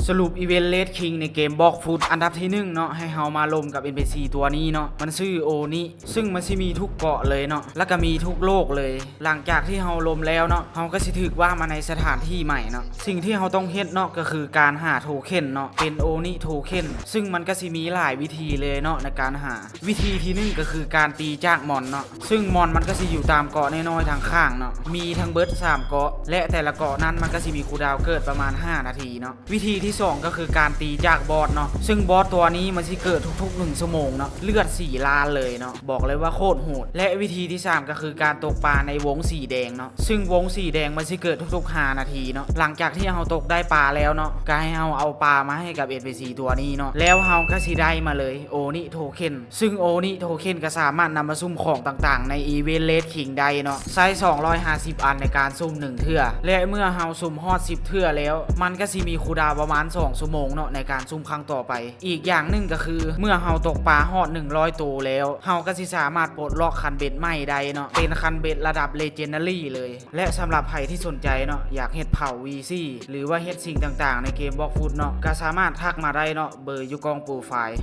สรุปอีเวนต์เลดคิงในเกมบล็อกฟุตอันดับที่1เนาะให้เฮามาลมกับ NPC ตัวนี้เนาะมันชื่อโอนิซึ่งมันสิมีทุกเกาะเลยเนาะแล้วก็มีทุกโลกเลยหลังจากที่เฮาลมแล้วเนาะเฮาก็สิถึกว่ามาในสถานที่ใหม่เนาะสิ่งที่เฮาต้องเฮ็ดเนาะก็คือการหาโทเค็นเนาะเป็นโอนิโทเค็นซึ่งมันก็สิมีหลายวิธีเลยเนาะในการหาวิธีที่1ก็คือการตีจากมอนเนาะซึ่งมอนมันก็สิอยู่ตามเกาะน้อยๆทางข้างเนาะมีทั้งเบิร์ด3เกาะและแต่ละเกาะนั้นมันก็สิมีคูลดาวน์เกิดประมาณ5นาทีเนาะวิธีที่2ก็คือการตีจากบอสเนาะซึ่งบอสตัวนี้มันสิเกิดทุกๆ1ชั่วโมงเนาะเลือด4ล้านเลยเนาะบอกเลยว่าโคตรโหดและวิธีที่3ก็คือการตกปลาในวงสีแดงเนาะซึ่งวงสีแดงมันสิเกิดทุกๆ5นาทีเนาะหลังจากที่เฮาตกได้ปลาแล้วเนาะก็ให้เฮาเอาปลามาให้กับ NPC ตัวนี้เนาะแล้วเฮาก็สิได้มาเลยโอนิโทเค็นซึ่งโอนิโทเค็นก็สามารถนำมาซุ่มของต่างๆในอีเวนต์เลดคิงได้เนาะใช้250อันในการซุ่ม1เทื่อและเมื่อเฮาซุ่มฮอด10เทื่อแล้วมันก็สิมีคูลดาวน์ประมาณ2ชั่วโมงเนาะในการซุ่มครั้งต่อไปอีกอย่างหนึ่งก็คือเมื่อเฮาตกปลาฮอด100ตัวแล้วเฮาก็สิสามารถปลดล็อกคันเบ็ดใหม่ได้เนาะเป็นคันเบ็ดระดับเลเจนดารี่เลยและสำหรับใครที่สนใจเนาะอยากเฮ็ดเผา VC หรือว่าเฮ็ดสิ่งต่างๆในเกมบล็อกฟุตเนาะก็สามารถทักมาได้เนาะเบอร์อยู่กองโปรไฟล์